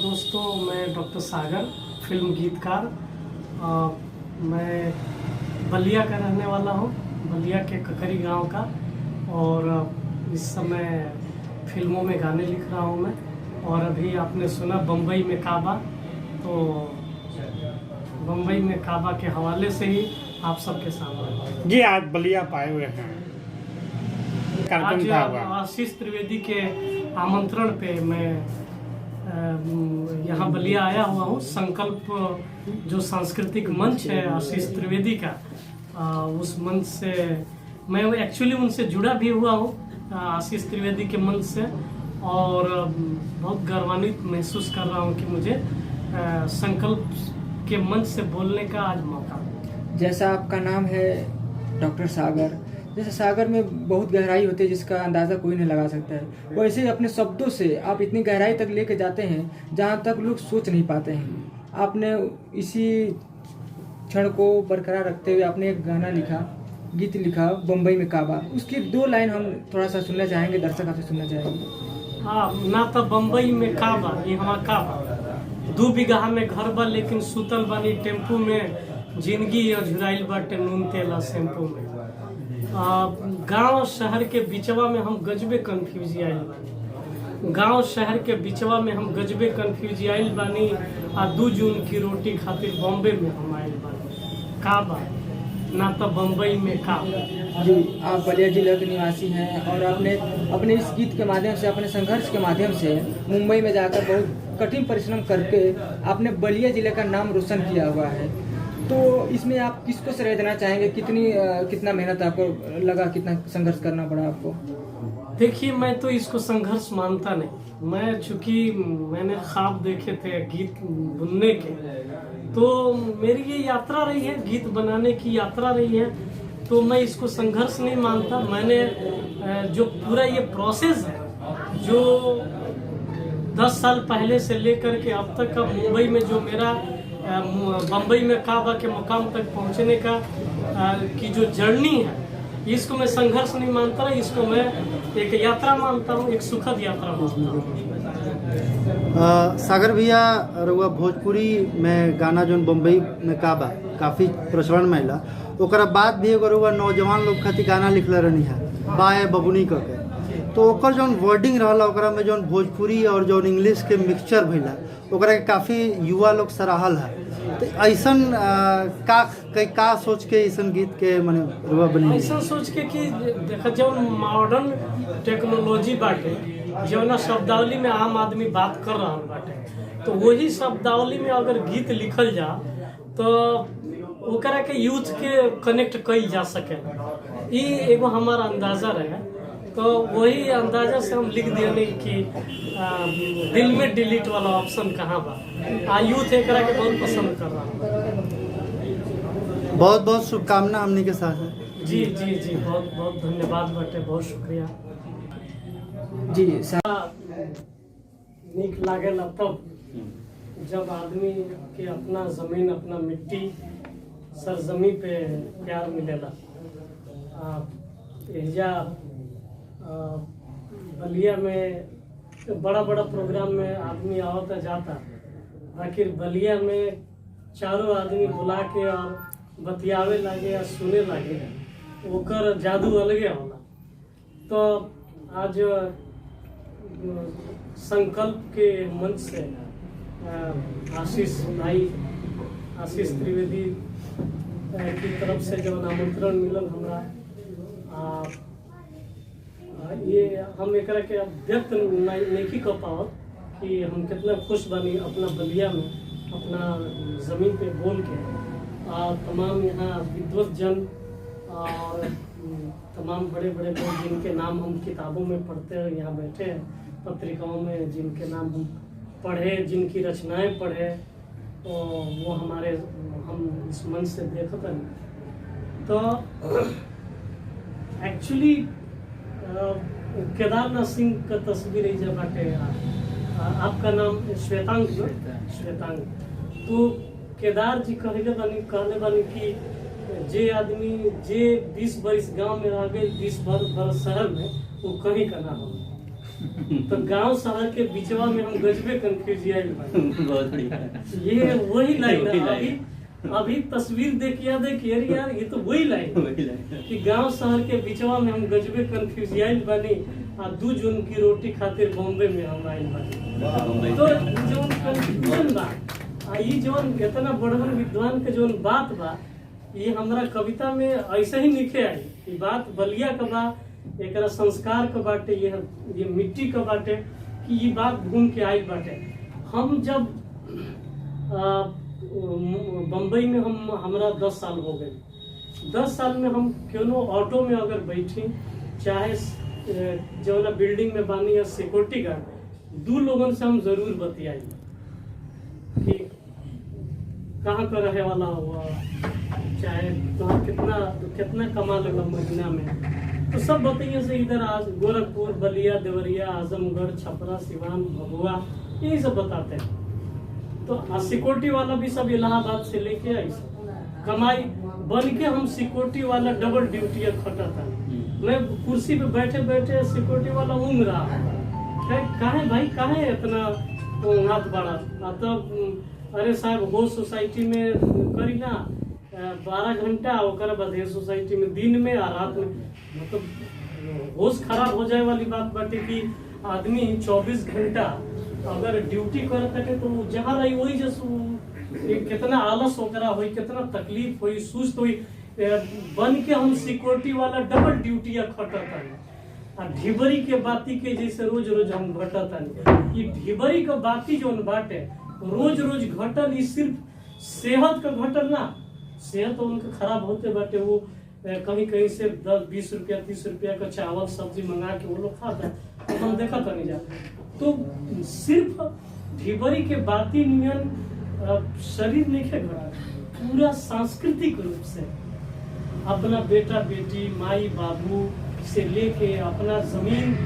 दोस्तों, मैं डॉक्टर सागर, फिल्म गीतकार। मैं बलिया का रहने वाला हूँ, बलिया के ककरी गांव का। और इस समय फिल्मों में गाने लिख रहा हूँ मैं। और अभी आपने सुना बम्बई में काबा, तो बम्बई में काबा के हवाले से ही आप सबके सामने जी आज बलिया पाए हुए हैं। आज आशीष त्रिवेदी के आमंत्रण पे मैं यहाँ बलिया आया हुआ हूँ। संकल्प जो सांस्कृतिक मंच है आशीष त्रिवेदी का, उस मंच से मैं एक्चुअली उनसे जुड़ा भी हुआ हूँ, आशीष त्रिवेदी के मंच से। और बहुत गौरवान्वित महसूस कर रहा हूँ कि मुझे संकल्प के मंच से बोलने का आज मौका। जैसा आपका नाम है डॉक्टर सागर, जैसे सागर में बहुत गहराई होती है जिसका अंदाज़ा कोई नहीं लगा सकता है, वैसे ही अपने शब्दों से आप इतनी गहराई तक लेके जाते हैं जहाँ तक लोग सोच नहीं पाते हैं। आपने इसी क्षण को बरकरार रखते हुए आपने एक गाना लिखा, गीत लिखा बम्बई में काबा। उसकी 2 लाइन हम थोड़ा सा सुनना चाहेंगे, दर्शक आपसे सुनना चाहेंगे। हाँ, ना तो बम्बई में काबा, ये हमारा काबा 2 बीघा में घर बा, लेकिन सुतल बानी टेम्पू में, जिंदगी अझुराइल बाटे नून तेला शैम्पू में। गांव शहर के बिचवा में हम गजबे कंफ्यूज आइल बानी, गांव शहर के बिचवा में हम गजबे कंफ्यूज आइल बानी। 2 जून की रोटी खातिर बॉम्बे में हम आइल बानी। काबा ना तो बम्बई में काबा। जी, आप बलिया जिला के निवासी हैं और आपने अपने इस गीत के माध्यम से, अपने संघर्ष के माध्यम से मुंबई में जाकर बहुत कठिन परिश्रम करके आपने बलिया जिले का नाम रोशन किया हुआ है। तो इसमें आप किसको श्रेय देना चाहेंगे? कितना मेहनत आपको लगा, कितना संघर्ष करना पड़ा आपको? देखिए, मैं तो इसको संघर्ष मानता नहीं। मैं चूंकि मैंने ख्वाब देखे थे गीत बुनने के, तो मेरी ये यात्रा रही है, गीत बनाने की यात्रा रही है, तो मैं इसको संघर्ष नहीं मानता। मैंने जो पूरा ये प्रोसेस है, जो 10 साल पहले से लेकर के अब तक का मुंबई में जो मेरा बम्बई में काबा के मुकाम तक पहुंचने का की जो जर्नी है, इसको मैं संघर्ष नहीं मानता, इसको मैं एक यात्रा मानता हूँ, एक सुखद यात्रा मानता हूँ। सागर भैया रउआ भोजपुरी में गाना जो बम्बई में काबा काफ़ी प्रचलन में अला, ओकरा बाद भी एगो रउआ नौजवान लोग खातिर गाना लिखले रहनी है बाए बबुनी करके। तो ओकर जौन वर्डिंग रहला, ओकरा में जौन भोजपुरी और जौन इंग्लिश के मिक्सचर भइला, ओकरा के काफ़ी युवा लोग सराहल है। तो ऐसन का सोच के ऐसन गीत के मने रुआ बनी? ऐसा सोच के कि देखा जौन मॉडर्न टेक्नोलॉजी बाटे, जौना शब्दावली में आम आदमी बात कर रहा बाटे, तो वही शब्दावली में अगर गीत लिखल जा तो ओकरा के यूथ के कनेक्ट कइल जा सके। ई एगो हमारा अंदाजा रहे, तो वही अंदाजा से हम लिख दिए कि दिल में डिलीट वाला ऑप्शन कहाँ बा। यूथ एकरा के बहुत पसंद कर रहा है। बहुत बहुत शुभकामना हमनी के साथ है। जी जी जी, बहुत बहुत धन्यवाद बाटे, बहुत शुक्रिया जी। नीक लागेला तब जब आदमी के अपना जमीन, अपना मिट्टी, सरजमी पे प्यार मिलेला। एजा बलिया में बड़ा बड़ा प्रोग्राम में आदमी आवता जाता, आखिर बलिया में चारों आदमी बुला के और बतियावे लागे या सुने लागे, ओकर जादू अलगे होला। तो आज संकल्प के मंच से आशीष त्रिवेदी की तरफ से जब आमंत्रण मिलल हमरा, ये हम एकरा के व्यक्त नहीं कर पावत कि हम कितना खुश बनी अपना बलिया में, अपना ज़मीन पे बोल के। तमाम यहाँ विद्वत जन और तमाम बड़े बड़े लोग जिनके नाम हम किताबों में पढ़ते हैं, यहाँ बैठे हैं, पत्रिकाओं में जिनके नाम हम पढ़े, जिनकी रचनाएं पढ़े, तो वो हम इस मंच से देखते हैं। तो एक्चुअली केदारनाथ सिंह का तस्वीर ही जब बाटे। आपका नाम श्वेतांग। तो केदार जी कहले बानी कि जे आदमी जे 20 बरस गांव में रह गए, 20 बरस शहर में, वो कहीं का ना हो। तो गांव शहर के बिचवा में हम गजबे कंफ्यूज आइल बानी। बहुत बढ़िया। ये वही लाइन वही है। लाइन। अभी तस्वीर देखिए यार ये तो वही लाइन वही लाइन। कि गांव शहर के बिचवा में हम गजबे कंफ्यूज आइल बानी आ 2 जून की रोटी खातिर बॉम्बे में हम आइल बानी। तो जोन कंफ्यूजन बा ये जोन इतना बड़हन विद्वान के जोन बात बा ये हमरा कविता में ऐसे ही लिखे आई। ये बात बलिया का बा, एकरा संस्कार का बाटे, ये मिट्टी का बाटे कि ये बात घूम के आई बाटे। हम जब बम्बई में हमरा 10 साल हो गए। 10 साल में हम क्यों ऑटो में अगर बैठी, चाहे जो ना बिल्डिंग में बानी या सिक्योरिटी गार्ड, 2 लोगों से हम जरूर बतियाई कि कहाँ का रहे वाला हुआ, चाहे तो कितना कमा लेगा महीना में, तो सब बताइए से इधर आज गोरखपुर, बलिया, देवरिया, आजमगढ़, छपरा, सिवान, भभुआ, यही सब बताते हैं। तो सिक्योरिटी वाला भी सब इलाहाबाद से लेके आई कमाई बन के हम सिक्योरिटी वाला डबल ड्यूटी खटा था। मैं कुर्सी पे बैठे बैठे सिक्योरिटी वाला ऊँग रहा, काहे भाई काहे इतना हाथ बढ़ा। तो अरे साहब हो सोसाइटी में करी ना 12 घंटा, ओकर बाद सोसाइटी में दिन में और रात में, मतलब होश खराब हो जाए वाली बात बाटे कि आदमी 24 घंटा अगर ड्यूटी करता है तो जहाँ रही वही जैसे कितना आलस ओकरा हुई, कितना तकलीफ हुई, सुस्त हुई। बन के हम सिक्योरिटी वाला डबल ड्यूटी खटता ढिबरी के बाती के जैसे रोज रोज हम घटता। ये ढिबरी के बाती जो बाटे रोज रोज घटल, ये सिर्फ सेहत का घटल ना, सेहत तो उनका खराब होते बाटे। वो कहीं कहीं से 10-20 रुपया 30 रुपया का चावल सब्जी मंगा के वो लोग खाता है, तो हम देखा तो नहीं जाता। तो सिर्फ ढिबरी के बाती नियन शरीर नहीं घटा, पूरा सांस्कृतिक रूप से अपना बेटा बेटी, माई बाबू से लेके अपना जमीन।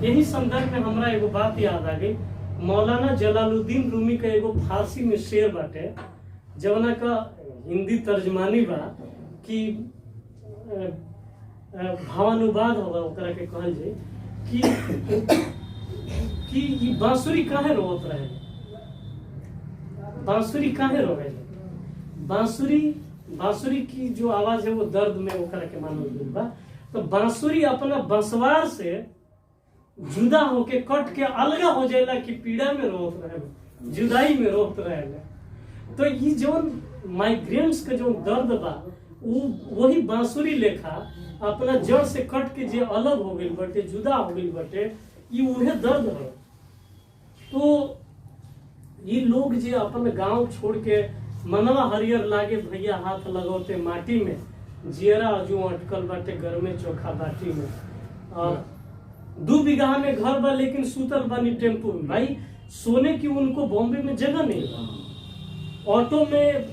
यही संदर्भ में हमरा एगो बात याद आ गई। मौलाना जलालुद्दीन रूमी का एगो फारसी में शेर बाटे, जवना का हिंदी तर्जमानी बा कि भावानुवाद होगा ओकरा के कहल जाए कि ये बांसुरी काहे रोत रहे, बांसुरी काहे रोवे। बांसुरी की जो आवाज है वो दर्द में ओकरा के मानल बा। तो बांसुरी अपना बंसवार से जुदा होके कट के अलगा हो जाएला कि पीड़ा में रोत रहे, जुदाई में रोत रहे। तो ये जो माइग्रेंट्स का जो दर्द बा वो वही बांसुरी लेखा अपना जड़ से कट के जे अलग हो गई बटे, जुदा हो गई बटे, ये उहे दर्द है। तो ये लोग जे अपन गांव छोड़ के मनवा हरियर लागे भैया हाथ लगौते माटी में, जियरा जो अटकल बाटे घर में चोखा बाटी में। 2 बीघा में घर बा लेकिन सूतल बानी टेम्पू में। भाई सोने की उनको बॉम्बे में जगह नहीं। ऑटो में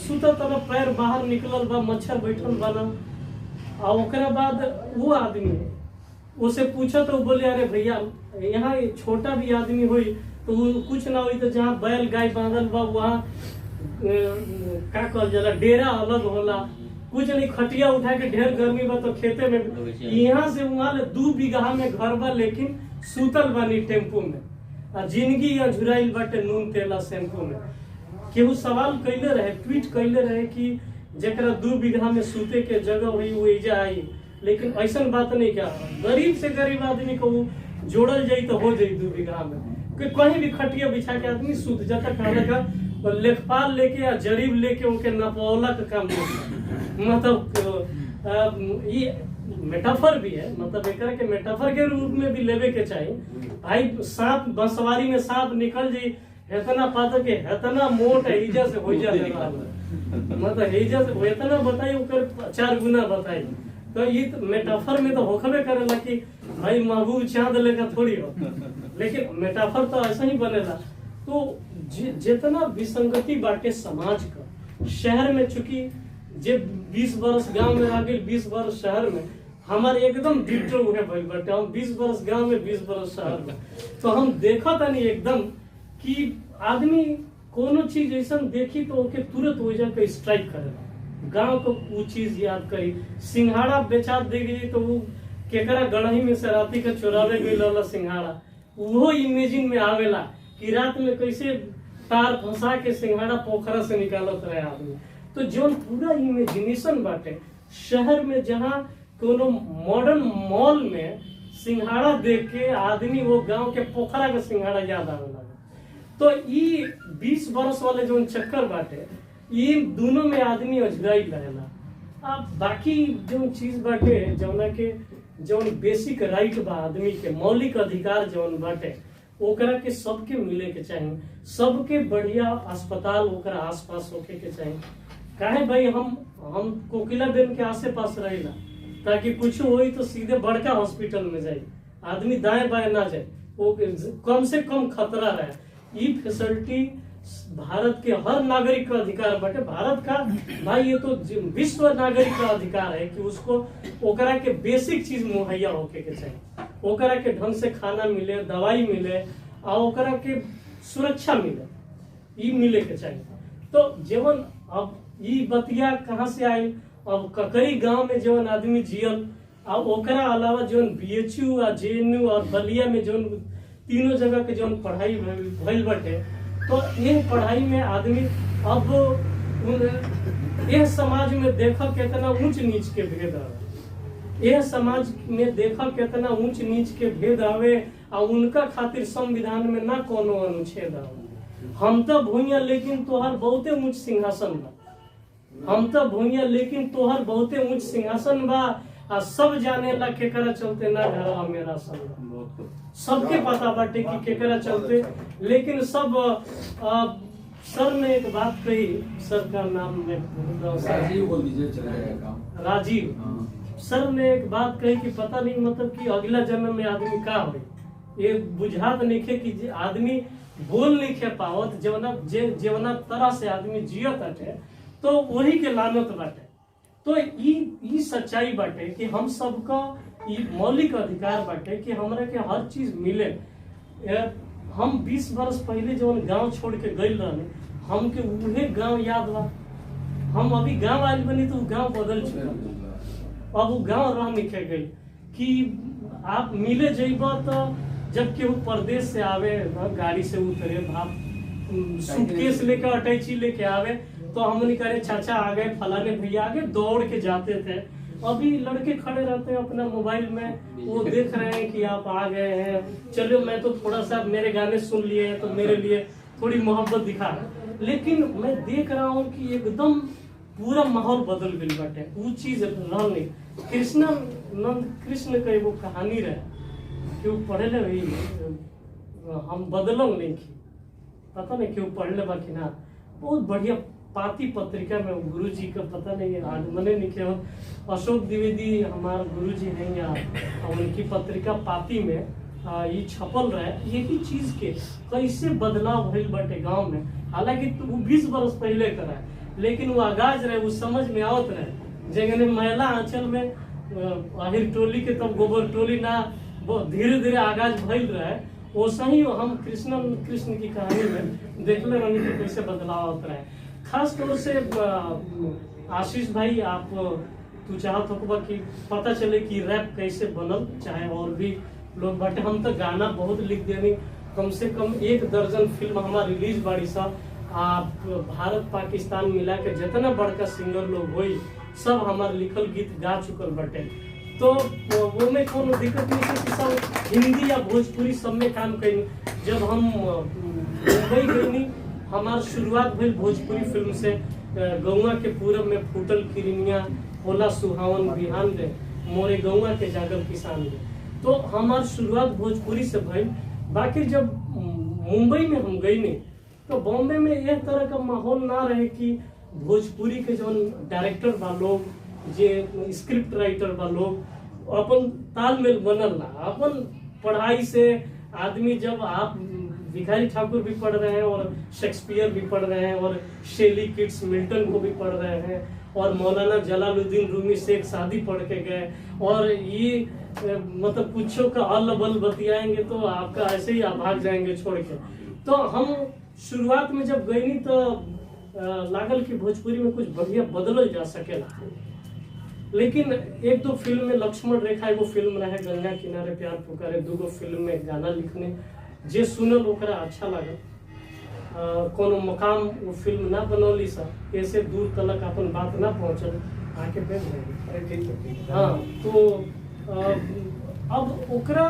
सूतल तब पैर बाहर निकलल बा, मच्छर बैठल बना। और ओकरा बाद वो आदमी उसे पूछा तो बोले अरे भैया यहाँ छोटा भी आदमी हुई तो कुछ ना हुई, तो जहाँ बैल गाय बांधल बा वहाँ का कहल जाला डेरा अलग होला, कुछ नहीं, खटिया उठा के ढेर गर्मी बा तो खेते में। यहाँ से वहाँ 2 बीघा में घर बा लेकिन सूतल बानी टेम्पू में, और जिंदगी या झुराइल बाटे नून तेला शैम्पू में। केहू सवाल कैले रहे, ट्वीट कैले रहे कि जरा 2 बीघा में सूते के जगह हुई वो इजा आई, लेकिन ऐसा बात नहीं। क्या गरीब से गरीब आदमी को जोड़ल जाई तो हो जाई 2 बीघा में, कहीं भी खटिया बिछा के आदमी सूत जाता। कहने का लेखपाल लेके या जरीब लेके उनके नपौला का काम नहीं। मतलब ये मेटाफर भी है, मतलब एक के मेटाफर के रूप में भी लेवे के चाहिए। भाई सांप बंसवारी में सांप निकल जाई, इतना पाता के इतना मोट है ईजा से हो जाए, मतलब ईजा से इतना बताई ओकर 4 गुना बताई। तो ये मेटाफर में तो होखबे करेला कि भाई महबूब चांद लेकर थोड़ी हो, लेकिन मेटाफर तो ऐसा ही बनेला। तो जितना विसंगति बाटे समाज का, शहर में चूंकि जे 20 वर्ष गांव में आ गए 20 वर्ष शहर में, हमारे एकदम डिट्टो हुए भाई बाटे। हम 20 वर्ष गांव में 20 वर्ष शहर में, तो हम देखा था नहीं एकदम कि आदमी कोनो चीज ऐसा देखी तो ओके तुरंत हो जाके स्ट्राइक करेगा। गांव को वो चीज याद करी, सिंघाड़ा बेचा देगी तो वो केकरा गढ़ही में से राती के चोरावे गई सिंघाड़ा, वो इमेजिन में आवेला कि रात में कैसे तार फंसा के सिंघाड़ा पोखरा से निकालत रहे आदमी। तो जो पूरा इमेजिनेशन बाटे शहर में, जहाँ कोनो मॉडर्न मॉल में सिंघाड़ा देख के आदमी वो गांव के पोखरा के सिंघाड़ा याद आवे लगा। तो ये 20 बरस वाले जो चक्कर बाटे, ये दोनों में आदमी अजगाई रहेला। अब बाकी जो चीज बाटे जौना के जौन बेसिक राइट बा आदमी के, मौलिक अधिकार जौन बाटे, ओकरा के सबके मिले के चाहिए। सबके बढ़िया अस्पताल ओकरा आसपास होके के चाहिए। काहे भाई हम कोकिला बेन के आसे पास रहेला, ताकि कुछ होई तो सीधे बड़का हॉस्पिटल में जाए, आदमी दाएं बाएं ना जाए, वो कम से कम खतरा रहे। ये फैसिलिटी भारत के हर नागरिक का अधिकार बाटे। भारत का भाई ये तो विश्व नागरिक का अधिकार है कि उसको ओकरा के बेसिक चीज मुहैया होके के चाहिए, ओकरा के ढंग से खाना मिले, दवाई मिले, और ओकरा के सुरक्षा मिले, ये मिले के चाहिए। तो जीवन अब ये बतिया कहाँ से आई, अब ककरी गांव में जौन आदमी जियल, और ओकरा अलावा जौन BHU और JNU और बलिया में जौन तीनों जगह के जौन पढ़ाई भइल बाटे, तो ये पढ़ाई में आदमी अब यह समाज में देखा कितना ऊंच नीच के भेद आवे, यह समाज में देखा कितना ऊंच नीच के भेद आवे, और उनका खातिर संविधान में ना कोनो अनुच्छेद आवे। हम तो भूइया लेकिन तोहर बहुते ऊंच सिंहासन बा, हम तो भूइया लेकिन तोहर बहुते ऊंच सिंहासन बा, आ सब जाने ला केकरा चलते ना घरवा मेरा संग, सबके पता बाटे कि केकरा चलते। लेकिन सब सर ने एक बात कही, सर का नाम में राजीव बोल दीजिए, चलेगा। राजीव सर ने एक बात कही कि पता नहीं मतलब कि अगला जन्म में आदमी का हो, ये बुझात नहीं खे कि आदमी बोल नहीं खे पावत, जवना तरह से आदमी जियत अटे, तो वही के लानत बाटे। तो ई सच्चाई बाटे कि हम सबका ई मौलिक अधिकार बाटे कि हमरा के हर चीज मिले। हम 20 बरस पहले जब गांव छोड़ के गई रहने, हमके उहे गांव याद बा। हम अभी गांव आयल बनी तो गांव बदल चुका, अब वो गांव रह निकल गई कि आप मिले जइब तो जब केहू परदेश से आवे, गाड़ी से उतरे, भाप सूटकेस लेके अटैची लेके आवे, तो हमने करे चाचा आ गए, फलाने भैया आ गए, दौड़ के जाते थे। अभी लड़के खड़े रहते हैं अपना मोबाइल में, वो देख रहे हैं कि आप आ गए हैं, चलो मैं तो थोड़ा सा मेरे गाने सुन लिए हैं तो मेरे लिए थोड़ी मोहब्बत दिखा। लेकिन मैं देख रहा हूँ कि एकदम पूरा माहौल बदल गई बाटे, वो चीज रह नहीं। कृष्ण का वो कहानी रहे कि वो पढ़े ले, हम बदलम नहीं की, पता नहीं क्यों पढ़ले बा कि ना। बहुत बढ़िया पाती पत्रिका में गुरुजी का पता नहीं आज मने निके हो, अशोक द्विवेदी हमारे गुरुजी हैं यहाँ, उनकी पत्रिका पाती में ये छपल रहे यही चीज के कैसे बदलाव भइल बाटे गांव में। हालांकि वो 20 बरस पहले करा है, लेकिन वो आगाज रहे, वो समझ में आवत रहे। जगह महिला आंचल में आहिर टोली के तब गोबर टोली ना, धीरे धीरे आगाज भइल रहे। वैसा ही हम कृष्ण की कहानी में देखले रहनी कि कैसे बदलाव होता है। खास तौर से आशीष भाई, आप तू चाहत हो कि पता चले कि रैप कैसे बनल, चाहे और भी लोग बाटे। हम तो गाना बहुत लिख देनी, कम से कम 1 दर्जन फिल्म हमार रिलीज बाड़ी सा। आप भारत पाकिस्तान मिला के जितना बड़का सिंगर लोग होई सब हमार लिखल गीत गा चुकल बाटे। तो वो में कोनो दिक्कत नहीं है कि सब हिंदी या भोजपुरी सब में काम करें। जब हम मुंबई गई, हमार शुरुआत भइल भोजपुरी फिल्म से। गौवा के पूरब में फूटल किरनिया, होला सुहावन बिहान दे, मोरे गौवा के जागल किसान दे। तो हमार शुरुआत भोजपुरी से भइल। बाकी जब मुंबई में हम गई नहीं, तो बॉम्बे में यह तरह का माहौल ना रहे कि भोजपुरी के जो डायरेक्टर बा लोग, जे स्क्रिप्ट राइटर बा लोग, अपन तालमेल बनल ना। अपन पढ़ाई से आदमी, जब आप भिखारी ठाकुर भी पढ़ रहे हैं और शेक्सपियर भी पढ़ रहे हैं और शेली किट्स मिल्टन को भी पढ़ रहे हैं और मौलाना जलालुद्दीन रूमी से एक शादी पढ़ के गए, और ये मतलब कुछों का अल बल बतियाएंगे तो आपका ऐसे ही आप भाग जाएंगे छोड़ के। तो हम शुरुआत में जब गई नहीं तो लागल कि भोजपुरी में कुछ बढ़िया बदलल जा सकेला। लेकिन एक दो फिल्म में लक्ष्मण रेखा एगो फिल्म रहे, गंगा किनारे प्यार पुकारे, दूगो फिल्म में गाना लिखने जे सुनल ओकरा अच्छा लागल। कोनो मकाम वो फिल्म ना बनौली सा, ऐसे दूर तलक अपन बात ना पहुंचल आके पे। हाँ, तो अब ओकरा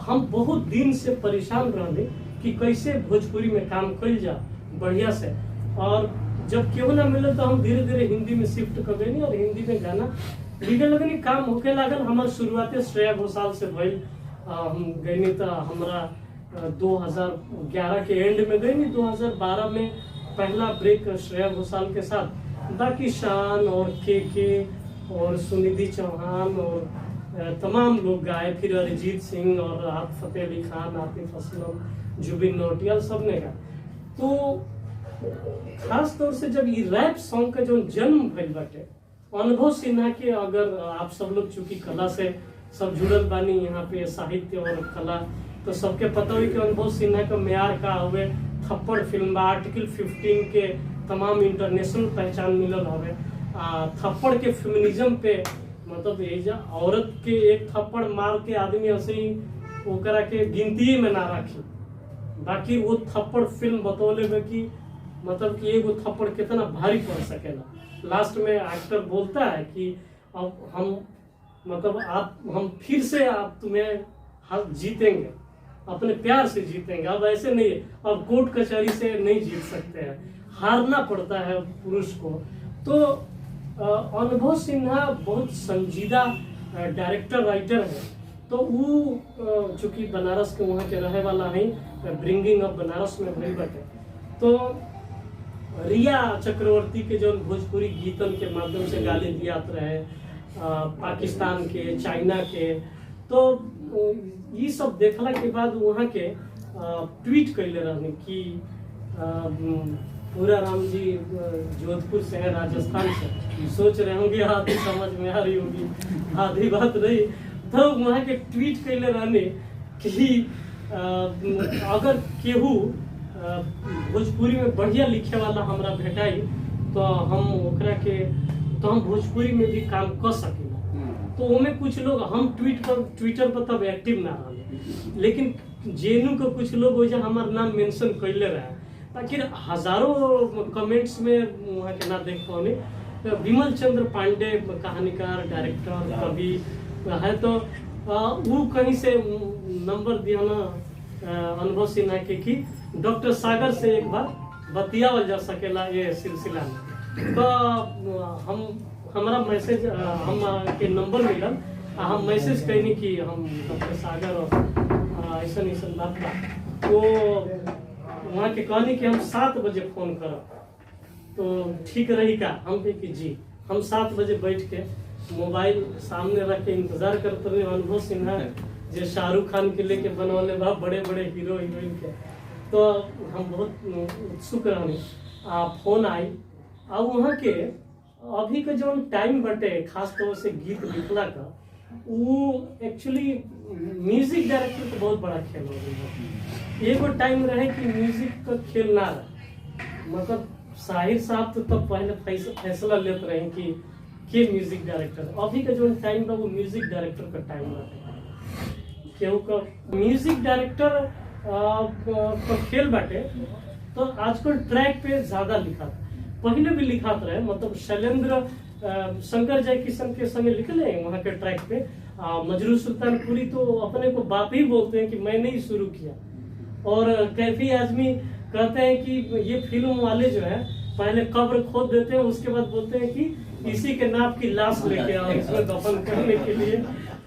हम बहुत दिन से परेशान रहले कि कैसे भोजपुरी में काम कल जा बढ़िया से, और जब क्यों ना मिले तो हम धीरे धीरे हिंदी में शिफ्ट कर गए और हिंदी में गाना लिखे लगनी, काम होके लागल। हमार शुरुआते श्रेया घोषाल से भइल। हम गई तो हमारा 2011 के एंड में गई, 2012 में पहला ब्रेक श्रेया घोषाल के साथ। बाकी शान और के और सुनिधि चौहान और तमाम लोग गाए, फिर अरिजीत सिंह और राहत फतेह अली खान, आतिफ असलम, जुबिन नौटियाल सब ने गाए। तो खास तौर से जब ये रैप सॉन्ग का जो जन्म भइल बाटे, अनुभव सिन्हा के, अगर आप सब लोग चूंकि कला से सब जुड़ल बानी यहाँ पे, साहित्य और कला, तो सबके पता हुई कि अनुभव सिन्हा का म्यार का हुए थप्पड़ फिल्म बा, आर्टिकल 15 के तमाम इंटरनेशनल पहचान मिलल हवे। थप्पड़ के फेमिनिज्म पे, मतलब एजा औरत के एक थप्पड़ मार के आदमी ऐसे ही ओकरा के गिनती में ना रखी, बाकी वो थप्पड़ फिल्म बतौले में कि मतलब कि एगो थप्पड़ कितना भारी पड़ सकेला। लास्ट में एक्टर बोलता है कि अब हम मतलब हम फिर से आप तुम्हें जीतेंगे, अपने प्यार से जीतेंगे, अब ऐसे नहीं, अब कोर्ट कचहरी से नहीं जीत सकते हैं, हारना पड़ता है पुरुष को। तो अनुभव सिन्हा बहुत संजीदा डायरेक्टर राइटर है। तो वो चूंकि बनारस के वहाँ के रहे वाला है, ब्रिंगिंग ऑफ बनारस में भइल बाटे। तो रिया चक्रवर्ती के जो भोजपुरी गीतन के माध्यम से गाली दियात रहे, पाकिस्तान के, चाइना के, तो ये सब देखला के बाद वहाँ के ट्वीट कैले रहने कि पूरा राम जी जोधपुर से है, राजस्थान से, सोच रहे होंगे आधी समझ में आ रही होगी, आधी बात नहीं। तो वहाँ के ट्वीट कैले रहने कि अगर केहू भोजपुरी में बढ़िया लिखे वाला हमरा भेटाई तो हम ओकरा के, तो हम भोजपुरी में भी काम कर सकेला। तो उनमें कुछ लोग, हम ट्विटर पर तब एक्टिव ना रहे, लेकिन जेनू के कुछ लोग वजह हमार नाम मेंशन कैले रहे, ताकि हजारों कमेंट्स में वहाँ के ना देख पाने। विमल चंद्र पांडे कहानीकार, डायरेक्टर, कवि है, तो वो कहीं से नंबर दिया ना अनुभव सिन्हा के कि डॉक्टर सागर से एक बार बतियावल जा सकेला ये सिलसिला में। तो हमारा मैसेज, हम के नंबर मिलल, हम मैसेज कैनी कि हम डॉक्टर सागर और ऐसा बात बा। तो वहाँ के कहनी कि हम 7 बजे फोन करब, तो ठीक रही का? हम कहे कि जी। हम 7 बजे बैठ के मोबाइल सामने रख के इंतजार करते रहे। अनुभव सिन्हा जो शाहरुख खान के लेके बनौले बा, बड़े बड़े हीरो हीरोइन के, तो हम बहुत उत्सुक रहने। फोन आई। अब वहाँ के अभी का जो टाइम बटे, खास तौर से गीत लिखला का, वो एक्चुअली म्यूजिक डायरेक्टर का बहुत बड़ा खेल हो गया। एगो टाइम रहे कि म्यूजिक का खेल ना रहे, मतलब साहिर साहब तो तब पहले फैसला लेते रहे कि के म्यूजिक डायरेक्टर। अभी का जो टाइम बा वो म्यूजिक डायरेक्टर का टाइम रहे, केहू का म्यूजिक डायरेक्टर का खेल बाटे। तो आजकल ट्रैक पे ज्यादा लिखा, पहले भी लिखात रहे, मतलब शैलेंद्र शंकर जय किशन के संगे लिखले हैं वहाँ के ट्रैक पे। मजरू सुल्तानपुरी तो अपने को बाप ही बोलते हैं कि मैंने ही शुरू किया। और कैफी आजमी कहते हैं कि ये फिल्म वाले जो है पहले कब्र खोद देते हैं, उसके बाद बोलते हैं कि इसी के नाप की लाश लेके आओ इसमें दफन करने के लिए।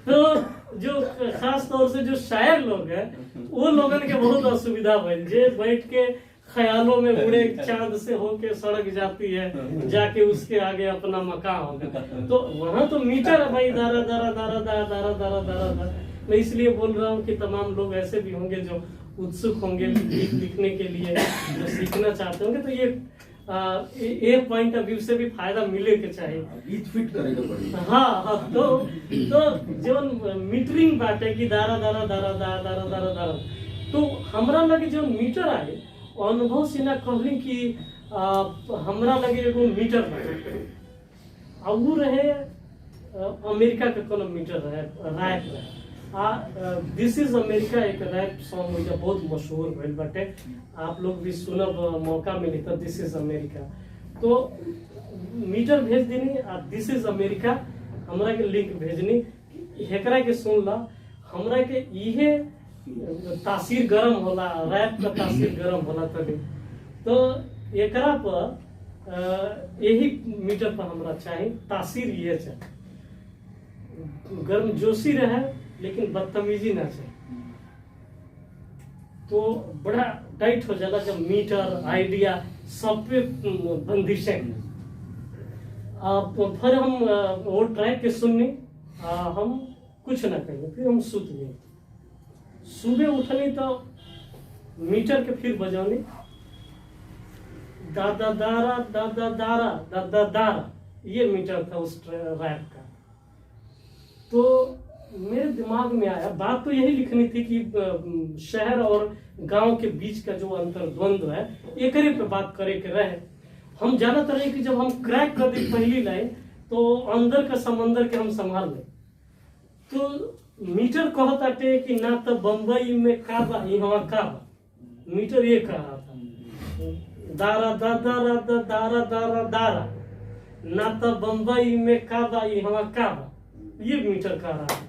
तो जो खास तौर से जो शायर लोग हैं, वो लोगों के बहुत असुविधा भइल, जे बैठ के ख्यालों में उड़े चांद से होके सड़क जाती है, जाके उसके आगे अपना मकान होगा। तो वहां तो मीटर है भाई, दारा दारा दारा दारा दारा दारा दारा दारा। मैं इसलिए बोल रहा हूँ कि तमाम लोग ऐसे भी होंगे जो उत्सुक होंगे गीत लिखने के लिए, जो सीखना चाहते होंगे, तो ये पॉइंट ऑफ व्यू से भी फायदा मिले के चाहिए। गीत फिट करेगा पड़ेगा। हाँ, तो जो मीटरिंग बाटे कि दारा दारा दारा दारा दारा दारा दारा, तो हमरा लगे जो मीटर आए, अनुभव सिन्हा कहली कि हमरा लगे एगो मीटर बाटे, अब वो रहे अमेरिका का कोनो मीटर है रैप है। दिस इज अमेरिका एक रैप सॉन्ग मुझे बहुत मशहूर भइल बाटे, आप लोग भी सुनब मौका मिली तो दिस इज अमेरिका। तो मीटर भेज देनी आ दिस इज अमेरिका हमरा के लिंक भेजनी, हेकरा के सुन ला, हमरा के इहे तासीर गरम होला, रैप का तासीर गरम होला तभी। तो एकरा पर यही मीटर पर हमरा चाहिए, तासीर ये चाहिए, गर्म जोशी रहे लेकिन बदतमीजी ना चाहिए। तो बड़ा टाइट हो जाला जब मीटर आइडिया सब पे बंदिशें। फिर हम वो ट्रैक के सुननी, हम कुछ ना करेंगे, फिर हम सुत गए। सुबह उठनी तो मीटर के फिर बजौनी, दादा दारा दादा दारा दादा दारा, ये मीटर था उस रैप का। तो मेरे दिमाग में आया, बात तो यही लिखनी थी कि शहर और गांव के बीच का जो अंतर्द्वंद है एकरे पे बात करे के रहे। हम जानते रहे कि जब हम क्रैक कर दी पहली लाइन तो अंदर का समंदर के हम संभाल ले। तो मीटर कहता थे कि ना तो बम्बई में का बा यहाँ का बा, मीटर ये कह रहा था दारा दादा दादा दारा दारा दारा, ना तो बम्बई में का बा यहाँ का बा, ये मीटर कह रहा है।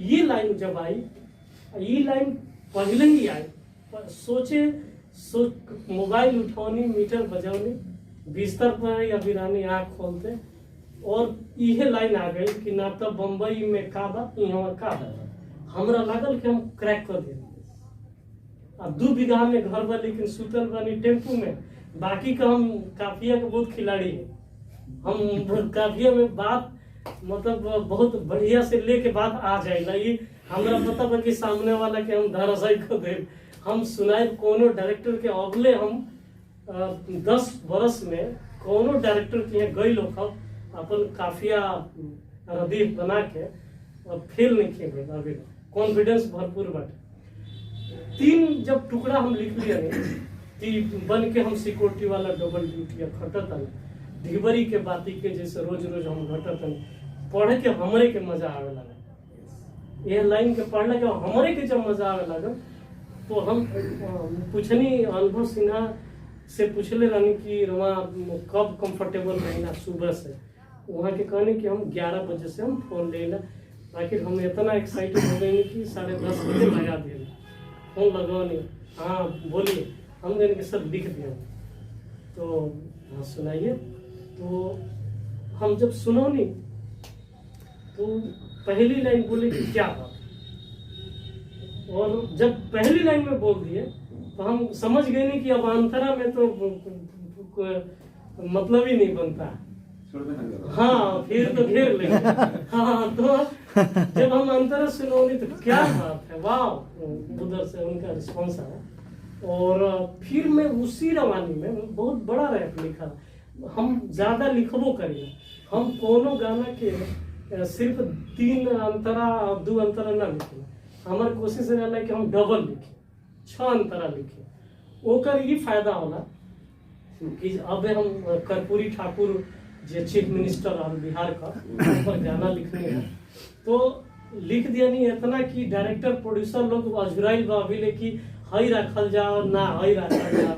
ये लाइन जब आई, ये लाइन पहले ही आई, मोबाइल उठौनी, मीटर बजौनी, बिस्तर पर या बिरानी आँख खोलते और यह लाइन आ गई कि ना तो बम्बई में का बा यहाँ का बा। हमरा लागल कि हम क्रैक कर दे। अब 2 बीघा में घर बा लेकिन सुतल बानी टेम्पू में, बाकी का हम काफिया के बहुत खिलाड़ी है। हम काफिया में बात मतलब बहुत बढ़िया से लेके बात आ जाएगा, ये हमरा पता बा कि सामने वाला के हम धराशायी कर दे। हम सुनाए कोनो डायरेक्टर के अगले हम 10 बरस में कोनो डायरेक्टर के यहाँ गई लोग अपन काफिया रदीफ बना के और फेल नहीं किए गए, अभी कॉन्फिडेंस भरपूर बाटे। 3 जब टुकड़ा हम लिख लिया कि बन के हम सिक्योरिटी वाला डबल ड्यूटी खटत ढिबरी के बाती के जैसे रोज रोज हम घटत पढ़े के हमरे के मजा आवे लगा। यह लाइन के पढ़ने के हमरे के जब मजा आवे लगा तो हम पूछनी अनुभव सिन्हा से पूछले रहनी कि रवा कब कंफर्टेबल रही सुबह से। वहाँ के कहने कि हम 11 बजे से हम फोन ले ला, बाकी हम इतना एक्साइटेड हो गए कि 10:30 बजे लगा दिए फोन लगाओ नहीं। हाँ बोलिए, हम देने के सब लिख दिया। तो हाँ सुनाइए। तो हम जब सुनो नहीं तो पहली लाइन बोले कि क्या बात, और जब पहली लाइन में बोल दिए तो हम समझ गए नहीं कि अब अंतरा में तो मतलब ही नहीं बनता। हाँ फिर तो घेर लेंगे। हाँ तो जब हम अंतरा सुनोगे तो क्या बात है, वाह, उधर से उनका रिस्पॉन्स आया। और फिर मैं उसी रवानी में बहुत बड़ा रैप लिखा। हम ज्यादा लिखबो करिए, हम कोनो गाना के सिर्फ 3 अंतरा और 2 अंतरा ना लिखे। हमारी कोशिश रहला कि हम डबल लिखे, 6 अंतरा लिखे। ओकर ये फायदा होला कि अब हम कर्पूरी ठाकुर जो चीफ मिनिस्टर और बिहार का ऊपर गाना लिखने है तो लिख दिया नहीं इतना कि डायरेक्टर प्रोड्यूसर लोग अजुराइल बा अभी ले कि हई रखल जाओ ना हई रखल जाओ,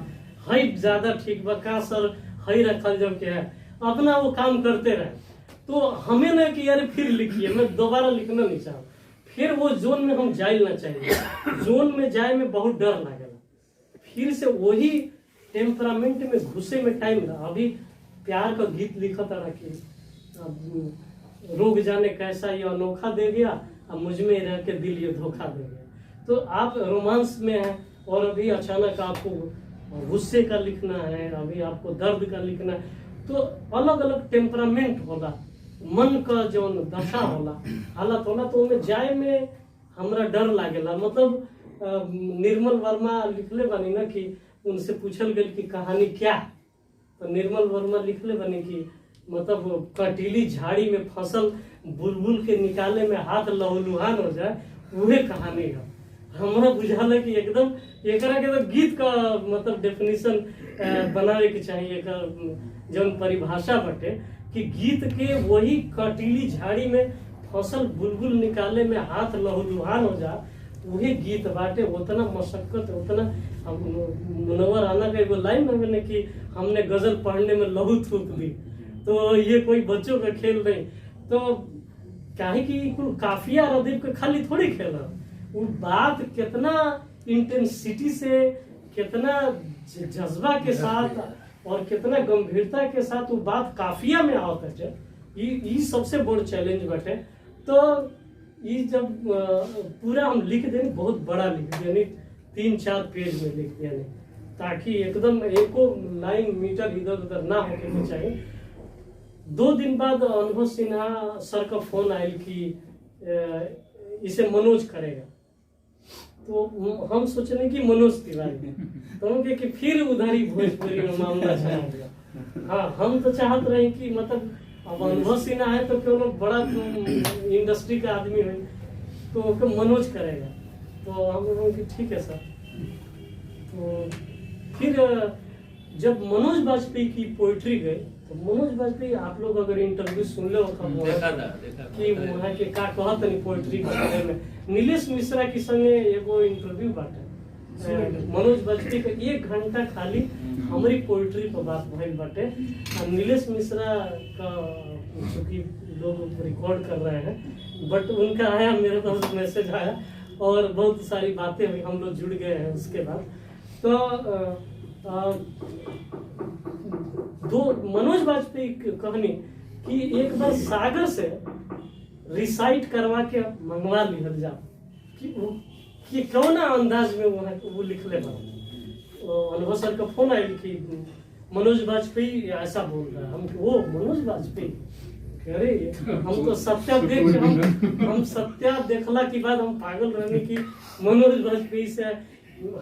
हई ज्यादा ठीक बा का सर हई रखल जाओ क्या है, अपना वो काम करते रहे। तो हमें ना कि यार फिर लिखिए, मैं दोबारा लिखना नहीं चाहूँ। फिर वो जोन में हम जाए ना चाहिए, जोन में जाए में बहुत डर लगेगा। फिर से वही टेम्परामेंट में घुसे में टाइम लगा। अभी प्यार का गीत लिखा था कि रोग जाने कैसा ये अनोखा दे गया, अब मुझ में रह के दिल ये धोखा दे गया। तो आप रोमांस में हैं और अभी अचानक आपको गुस्से का लिखना है, अभी आपको दर्द का लिखना है, तो अलग अलग टेम्परामेंट होला, मन का जो दशा होला, हालत होला। तो उनमें जाए में हमरा डर लागेला। मतलब निर्मल वर्मा लिखले बनी ना कि उनसे पूछल गई कि कहानी क्या, तो निर्मल वर्मा लिखले बनी कि मतलब कटीली झाड़ी में फसल बुलबुल के निकाले में हाथ लहूलुहान हो जाए, वही कहानी है। हमरा बुझाला कि एकदम एकरा के तो गीत का मतलब डेफिनेशन बनावे के चाहिए, जौन परिभाषा बटे कि गीत के वही कटीली झाड़ी में फसल बुलबुल निकाले में हाथ लहूलुहान हो जा, वही गीत बाटे। उतना मशक्कत, उतना मुनव्वर आना का एगो लाइन है कि हमने गजल पढ़ने में लहू थूक दी, तो ये कोई बच्चों का खेल नहीं। तो काहे कि कुल काफिया और अदीब के खाली थोड़ी खेल है, वो बात कितना इंटेंसिटी से, कितना जज्बा के साथ और कितना गंभीरता के साथ वो बात काफिया में आवत है, ये सबसे बड़ चैलेंज बाटे। तो ये जब पूरा हम लिख देनी, बहुत बड़ा लिख देनी, 3-4 पेज में लिख देनी, ताकि एकदम एको लाइन मीटर इधर उधर ना होने के चाहिए। 2 दिन बाद अनुभव सिन्हा सर का फोन आयल कि इसे मनोज करेगा। तो हम सोचने की मनोज तिवारी, तो हम कहे कि फिर उधर ही भोजपुरी में मामला चला गया। हाँ, हम तो चाहते रहे कि मतलब अब अनुभव सिन्हा है तो क्यों बड़ा इंडस्ट्री का आदमी है, तो मनोज करेगा। तो हम लोगों की ठीक है सर। तो फिर जब मनोज वाजपेयी की पोइट्री गई, तो मनोज वाजपेयी, आप लोग अगर इंटरव्यू सुन लो देखा कि वहाँ के का कहत नहीं पोइट्री के बारे में। नीलेश मिश्रा की संगे एगो इंटरव्यू बाटे मनोज वाजपेयी का, 1 घंटा खाली हमारी पोइट्री पर बात भइल बाटे। नीलेश मिश्रा का चूंकि लोग रिकॉर्ड कर रहे हैं, बट उनका आया, मेरे पास मैसेज आया और बहुत सारी बातें हुई, हम लोग जुड़ गए हैं उसके बाद। तो मनोज वाजपेयी की कहानी कि एक बार सागर से रिसाइट करवा के मंगवा लिया जा कि कौना अंदाज में वो लिखले बना। अनुभव सर का फोन आया कि मनोज वाजपेयी ऐसा बोल रहा है। हम वो मनोज वाजपेयी, अरे हम तो सत्या देख के हम सत्या देखला के बाद हम पागल रहने की मनोज वाजपेयी से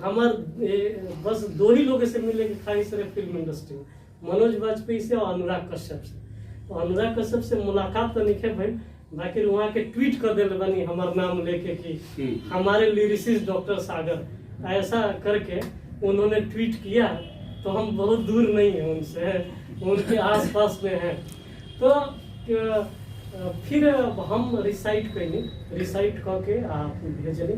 हमार बस 2 ही लोगों से मिले की ख्वाहिश रहे फिल्म इंडस्ट्री में, मनोज वाजपेयी से और अनुराग कश्यप से। तो अनुराग कश्यप से मुलाकात तो नहीं है भाई, बाकी वहाँ के ट्वीट कर दिल बनी हमार नाम लेके कि हमारे लिरिसिस्ट डॉक्टर सागर, ऐसा करके उन्होंने ट्वीट किया। तो हम बहुत दूर नहीं है उनसे, उनके आसपास में हैं। तो फिर हम रिसाइट कैली, रिसाइट करके आप भेजली।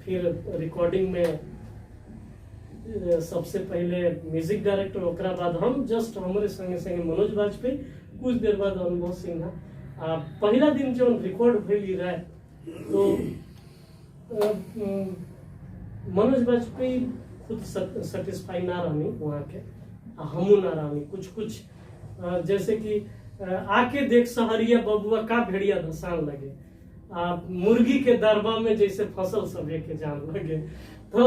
फिर रिकॉर्डिंग में सबसे पहले म्यूजिक डायरेक्टर, ओकरा बाद हम, जस्ट हमारे संगे संगे मनोज वाजपेयी, कुछ देर बाद अनुभव सिन्हा। पहला दिन जो रिकॉर्ड भेली रहे, तो मनोज वाजपेयी खुद सेटिस्फाई ना रहनी वहाँ के, हमू ना रहनी। कुछ जैसे कि आके देख सहरिया बबुआ का भेड़िया धसान लगे, मुर्गी के दरबा में जैसे फसल सभे के जान लगे। तो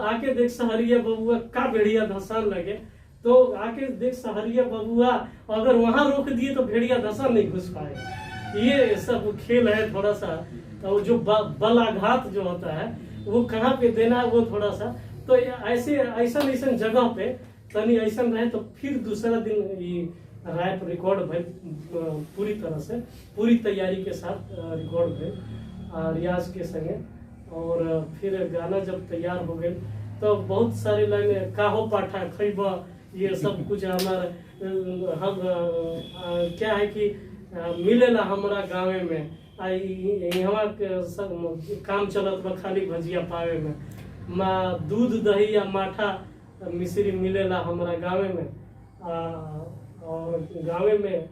आके देख सहरिया बबुआ का भेड़िया धसान लगे, तो आके देख सहरिया बबुआ, अगर वहां रोक दिए तो भेड़िया धसान नहीं घुस पाएगा। ये सब खेल है थोड़ा सा। तो जो बल आघात जो होता है वो कहाँ पे देना है वो थोड़ा सा। तो ऐसा जगह पे तनी ऐसा रहे। तो फिर दूसरा दिन ये रैप रिकॉर्ड भाई पूरी तरह से, पूरी तैयारी के साथ रिकॉर्ड भाई रियाज के संगे। और फिर गाना जब तैयार हो गए तो बहुत सारे लाइन काहो पाठा खैबा, ये सब कुछ हमारा हम क्या है कि मिलेला हमारा गाँव में, यहाँ सब काम चलत बा खाली भजिया पावे में, दूध दही या माठा मिश्री मिलेला हमारा गाँव में। और गाँव में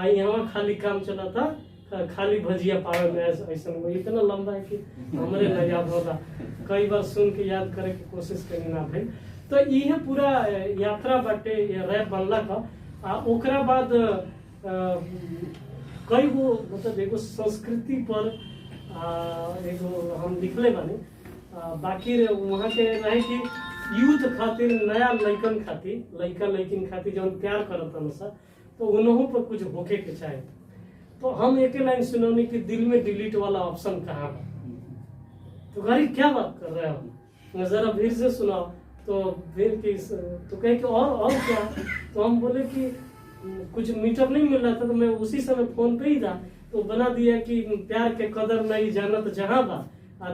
यहाँ खाली काम चला था खाली भजिया पावे में। ऐसा इतना लंबा है कि हमारे ना याद होगा, कई बार सुन के याद करे की कोशिश करी ना भाई। तो यह पूरा यात्रा बाटे रैप बनला का। ओकरा बाद कई गो मतलब एगो संस्कृति पर एगो हम लिखले बानी। बाकी वहाँ के रहे कि यूथ खातिर, नया लइकन खातिर, लइका लइकिन खातिर जौन प्यार करत हमेशा, तो उन्हों पर कुछ होके के चाहे। तो हम एक लाइन सुनौनी कि दिल में डिलीट वाला ऑप्शन कहाँ है। तो गाड़ी क्या बात कर रहे हो, जरा भीड़ से सुनाओ। तो भीड़ की तो कहे कि और क्या। तो हम बोले कि कुछ मीटर नहीं मिल रहा था, तो मैं उसी समय फोन पे ही था, तो बना दिया कि प्यार के कदर नहीं जानत जहाँ बा,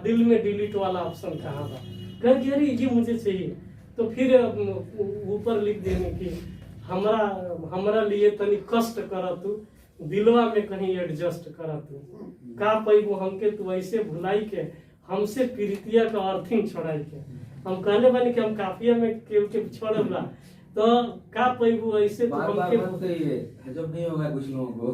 दिल में डिलीट वाला ऑप्शन कहाँ बा। कह कि अरे ये मुझे चाहिए। तो फिर ऊपर लिख देने की हमरा हमरा लिए तनी कष्ट कर तू, दिलवा में कहीं एडजस्ट कर तू। का पैबू हमके तू ऐसे भुलाई के, हमसे प्रीतिया का अर्थिंग छोड़ाई के। हम कहले बानी कि हम काफिया में के छोड़ला, तो का पैबू ऐसे तो बार बार हमके मत कहिए, हजम नहीं होगा कुछ लोगों को।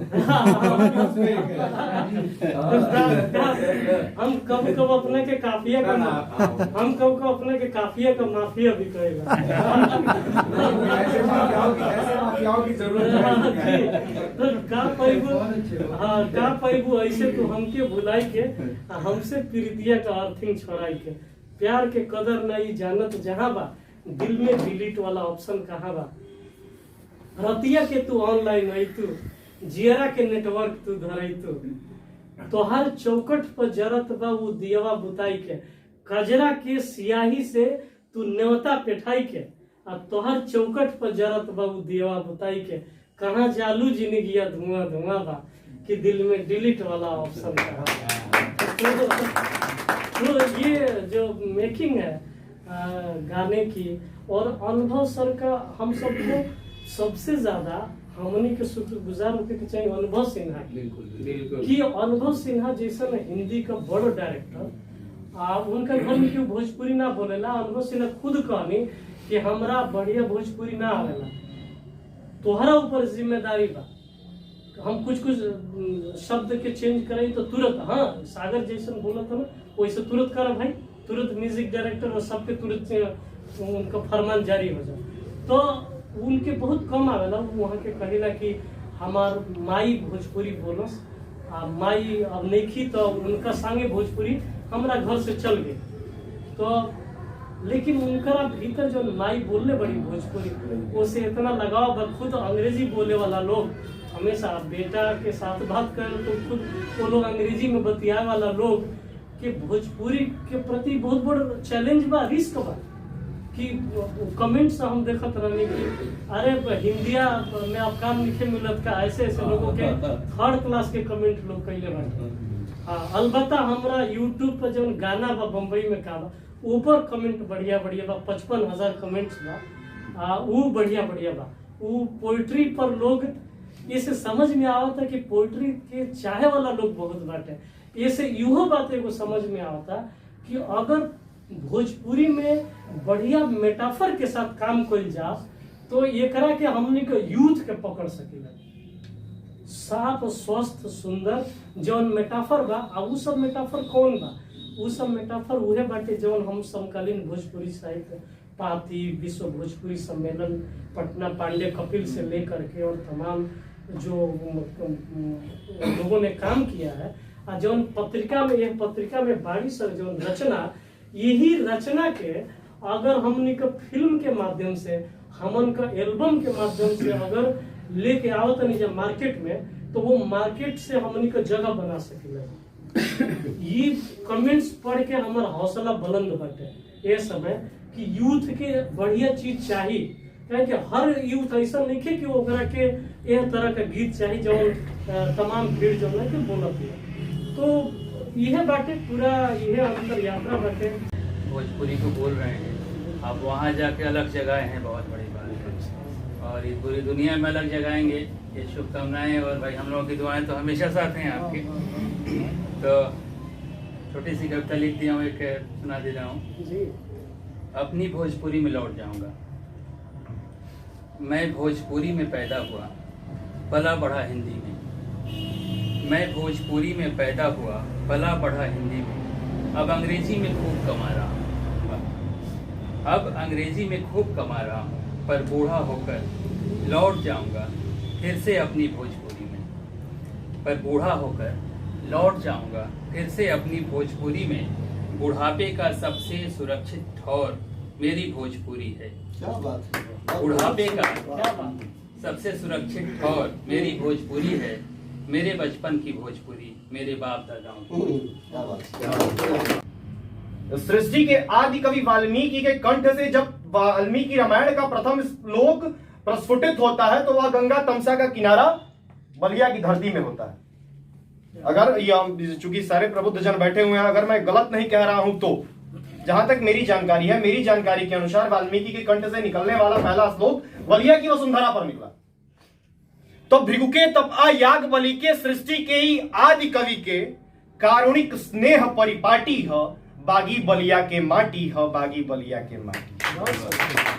हम कब कब अपने के काफिया का हम कब कब अपने के काफिया का माफिया भी कहेगा। ऐसे माफियाओं की जरूरत है। तो का पैबू, हाँ का पैबू ऐसे तो हमके भुलाई के, हमसे प्रीतिया का अर्थिंग छोड़ाई के। प्यार के कदर नहीं जानत जहाँ बा, दिल में डिलीट वाला ऑप्शन कहाँ बा। रतिया के तू ऑनलाइन आई तू, जियरा के नेटवर्क तू धरई तू, तोहर चौकट पर जरत बा वो दियवा बुताई के। कजरा के सियाही से तू न्योता पेठाई के, आ तोहर चौकट पर जरत बा वो दियवा बुताई के। कहाँ जालू जिंदगिया धुआं धुआं बा, कि दिल में डिलीट वाला ऑप्शन कहाँ बा। तो ये जो मेकिंग है गाने की, और अनुभव सर का हम सबको सबसे ज्यादा हमनी के शुक्रगुजार होके के चाहिए अनुभव सिन्हा की। बिल्कुल कि अनुभव सिन्हा जैसा हिंदी का बड़ा डायरेक्टर, उनका घर में क्यों भोजपुरी ना बोलेला। अनुभव सिन्हा खुद कहनी कि हमरा बढ़िया भोजपुरी ना आवेला, तोहरा ऊपर जिम्मेदारी बा। हम कुछ शब्द के चेंज करें तो तुरंत, हाँ सागर जैसन बोला था ना वैसे तुरंत करा भाई, तुरंत म्यूजिक डायरेक्टर और सबके तुरंत उनका फरमान जारी हो जाए। तो उनके बहुत कम आवेला, वहाँ के कहेला कि हमार माई भोजपुरी बोलस, माई अब नहीं तो उनका संगे भोजपुरी हमारा घर से चल गए। तो लेकिन उनका भीतर जो माई बोलने बड़ी भोजपुरी, उसे इतना लगाव बा। खुद अंग्रेजी बोले वाला लोग हमेशा बेटा के साथ बात करें तो खुद वो लोग अंग्रेजी में बतिया वाला लोग कि भोजपुरी के प्रति बहुत बड़ा चैलेंज बा, रिस्क बा। कि कमेंट्स हम देखत रहनी कि अरे हिंदिया में अब काम लिखे मिलत का, ऐसे ऐसे लोगों के थर्ड क्लास के कमेंट लोग कैले बाटे। हाँ अलबत्ता हमरा यूट्यूब पर जो गाना बा बम्बई में का बा, ऊपर कमेंट बढ़िया बढ़िया बा, 55,000 कमेंट्स बा, वो बढ़िया बढ़िया बा। वो पोइट्री पर लोग इसे समझ में आवता कि पोइट्री के चाहे वाला लोग बहुत बाटे। इसे यूहो बात एगो समझ में आवता कि अगर भोजपुरी में बढ़िया मेटाफर के साथ काम कइल जा तो एकरा के हमनी के यूथ के पकड़ सकेला। साफ स्वस्थ सुंदर जौन मेटाफर बा, आ उ सब मेटाफर कौन बा? उ सब मेटाफर उहे बाटे जौन हम समकालीन भोजपुरी साहित्य पाती, विश्व भोजपुरी सम्मेलन पटना पांडे कपिल से लेकर के और तमाम जो लोगों ने काम किया है, जौन पत्रिका में, यह पत्रिका में बाड़ी सर जौन रचना, यही रचना के अगर हमनी का फिल्म के माध्यम से, हमन का एल्बम के माध्यम से अगर लेके आवत नहीं जब मार्केट में, तो वो मार्केट से हमनी का जगह बना सकेला। ये कमेंट्स पढ़ के हमारा हौसला बुलंद बाटे ये समय कि यूथ के बढ़िया चीज चाहिए। कि हर यूथ ऐसा नहीं है कि ओकरा के यह तरह का गीत चाहिए जो तमाम भीड़ जो है कि बोलत है। तो यह बाटे पूरा यह अंतर यात्रा बाटे। भोजपुरी को बोल रहे हैं, अब वहाँ जाके अलग जगह हैं, बहुत बड़ी बात है। और ये पूरी दुनिया में अलग जगाएंगे, ये शुभकामनाएं और भाई हम लोगों की दुआएं तो हमेशा साथ हैं आपके। तो छोटी सी कविता लिख दिया हूँ, एक सुना दे रहा हूँ। अपनी भोजपुरी में लौट जाऊंगा। मैं भोजपुरी में पैदा हुआ, पला बढ़ा हिंदी में। मैं भोजपुरी में पैदा हुआ, पला बढ़ा हिंदी में। अब अंग्रेजी में खूब कमा रहा हूँ, अब अंग्रेजी में खूब कमा रहा हूँ, पर बूढ़ा होकर लौट जाऊंगा फिर से अपनी भोजपुरी में। पर बूढ़ा होकर लौट जाऊंगा फिर से अपनी भोजपुरी में। बुढ़ापे का सबसे सुरक्षित ठौर मेरी भोजपुरी है। क्या बात है। बुढ़ापे का सबसे सुरक्षित ठौर मेरी भोजपुरी है। मेरे बचपन की भोजपुरी, मेरे बाप दादाओं की। सृष्टि के आदि कवि वाल्मीकि के कंठ से जब वाल्मीकि रामायण का प्रथम श्लोक प्रस्फुटित होता है तो वह गंगा तमसा का किनारा बलिया की धरती में होता है। अगर चूंकि सारे प्रबुद्ध जन बैठे हुए हैं, अगर मैं गलत नहीं कह रहा हूं तो जहां तक मेरी जानकारी है, मेरी जानकारी के अनुसार वाल्मीकि के कंठ से निकलने वाला पहला श्लोक बलिया की वसुंधरा पर निकला। तो भृगु के तब आ याग बलि के सृष्टि के ही आदि कवि के कारुणिक स्नेह परिपाटी ह बागी बलिया के माटी ह बागी बलिया के माटी।